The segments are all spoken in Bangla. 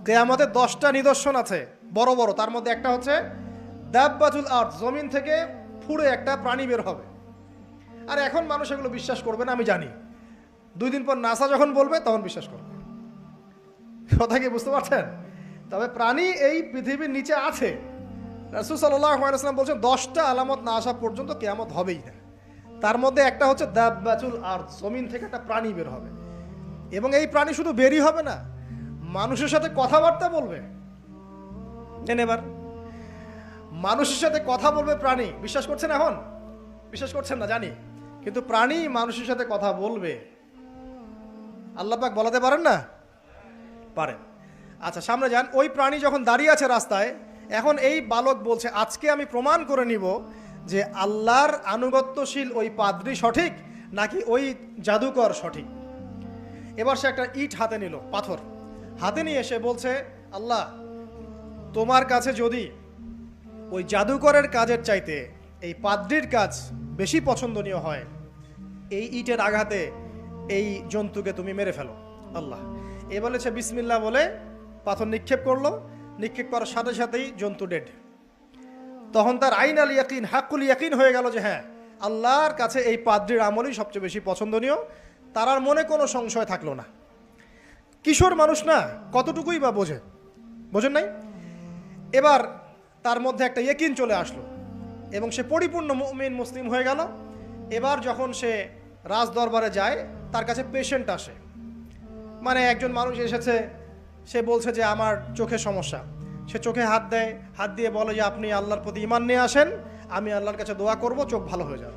কিয়ামতের 10টা নিদর্শন আছে বড় বড়, তার মধ্যে একটা হচ্ছে দাব্বাতুল আরদ, জমিন থেকে ফুঁড়ে একটা প্রাণী বের হবে। আর এখন মানুষ এগুলো বিশ্বাস করবে না আমি জানি, 2 দিন পর নাসা যখন বলবে তখন বিশ্বাস করবে। কথা কি বুঝতে পারছেন? তবে প্রাণী এই পৃথিবীর নিচে আছে। রাসূল সাল্লাল্লাহু আলাইহি ওয়াসাল্লাম বলছেন 10টা আলামত না আসা পর্যন্ত কিয়ামত হবেই না। তার মধ্যে একটা হচ্ছে দাব্বাতুল আরদ, জমিন থেকে একটা প্রাণী বের হবে। এবং এই প্রাণী শুধু বেরই হবে না, মানুষের সাথে কথাবার্তা বলবে। এবার মানুষের সাথে কথা বলবে প্রাণী। বিশ্বাস করছেন? এখন বিশ্বাস করছেন না জানি, কিন্তু প্রাণী মানুষের সাথে কথা বলবে। আল্লাহ পাক বলাতে পারেন না? পারেন। আচ্ছা, সামনে যান। ওই প্রাণী যখন দাঁড়িয়ে আছে রাস্তায়, এখন এই বালক বলছে আজকে আমি প্রমাণ করে নিব যে আল্লাহর আনুগত্যশীল ওই পাদ্রী সঠিক নাকি ওই জাদুকর সঠিক। এবার সে একটা ইট হাতে নিল, পাথর হাতে নিয়ে এসে বলছে, আল্লাহ তোমার কাছে যদি ওই জাদুকরের কাজের চাইতে এই পাদ্রীর কাজ বেশি পছন্দনীয় হয়, এই ইটের আঘাতে এই জন্তুকে তুমি মেরে ফেলো আল্লাহ। এ বলেছে বিসমিল্লাহ বলে পাথর নিক্ষেপ করলো। নিক্ষেপ করার সাথে সাথেই জন্তু ডেড। তখন তার আইন আল ইয়াকিন, হাক্কুল ইয়াকিন হয়ে গেল যে হ্যাঁ, আল্লাহর কাছে এই পাদ্রীর আমলই সবচেয়ে বেশি পছন্দনীয়। তার আর মনে কোনো সংশয় থাকলো না। কিশোর মানুষ না, কতটুকুই বা বোঝেন নাই? এবার তার মধ্যে একটা ইয়াকিন চলে আসলো এবং সে পরিপূর্ণ মুমিন মুসলিম হয়ে গেল। এবার যখন সে রাজ দরবারে যায়, তার কাছে পেশেন্ট আসে। মানে একজন মানুষ এসেছে, সে বলছে যে আমার চোখে সমস্যা। সে চোখে হাত দেয়, হাত দিয়ে বলে যে আপনি আল্লাহর প্রতি ঈমান নিয়ে আসেন, আমি আল্লাহর কাছে দোয়া করব, চোখ ভালো হয়ে যাবে।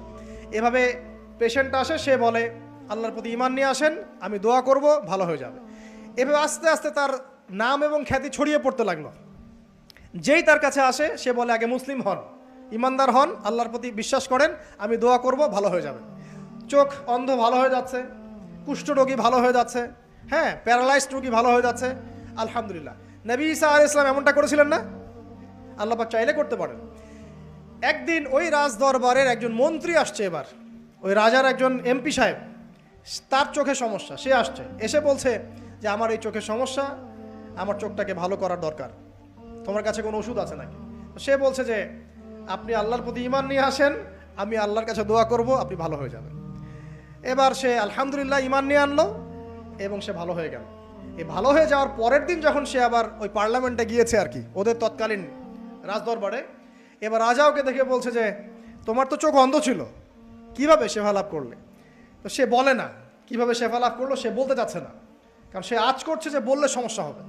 এভাবে পেশেন্ট আসে, সে বলে আল্লাহর প্রতি ঈমান নিয়ে আসেন, আমি দোয়া করব, ভালো হয়ে যাবে। এভাবে আস্তে আস্তে তার নাম এবং খ্যাতি ছড়িয়ে পড়তে লাগলো। যেই তার কাছে আসে সে বলে আগে মুসলিম হন, ইমানদার হন, আল্লাহর প্রতি বিশ্বাস করেন, আমি দোয়া করব, ভালো হয়ে যাবে। চোখ অন্ধ ভালো হয়ে যাচ্ছে, কুষ্ঠরোগী ভালো হয়ে যাচ্ছে, হ্যাঁ, প্যারালাইজড রোগী ভালো হয়ে যাচ্ছে। আলহামদুলিল্লাহ। নবী ঈসা আলাইহিস সালাম এমনটা করেছিলেন না? আল্লাহ পাক চাইলে করতে পারেন। একদিন ওই রাজ দরবারের একজন মন্ত্রী আসছে। এবার ওই রাজার একজন এমপি সাহেব, তার চোখে সমস্যা, সে আসছে, এসে বলছে যে আমার এই চোখের সমস্যা, আমার চোখটাকে ভালো করার দরকার, তোমার কাছে কোনো ওষুধ আছে নাকি? সে বলছে যে আপনি আল্লাহর প্রতি ঈমান নিয়ে আসেন, আমি আল্লাহর কাছে দোয়া করব, আপনি ভালো হয়ে যাবেন। এবার সে আলহামদুলিল্লাহ ঈমান নিয়ে আনলো এবং সে ভালো হয়ে গেল। এই ভালো হয়ে যাওয়ার পরের দিন যখন সে আবার ওই পার্লামেন্টে গিয়েছে আর কি, ওদের তৎকালীন রাজদরবারে, এবার রাজা ওকে দেখে বলছে যে তোমার তো চোখ অন্ধ ছিল, কিভাবে শেফা লাভ করলে? তো সে বলে না কিভাবে শেফা লাভ করলো, সে বলতে চাচ্ছে না, কারণ সে আজ করছে যে বললে সমস্যা হবে।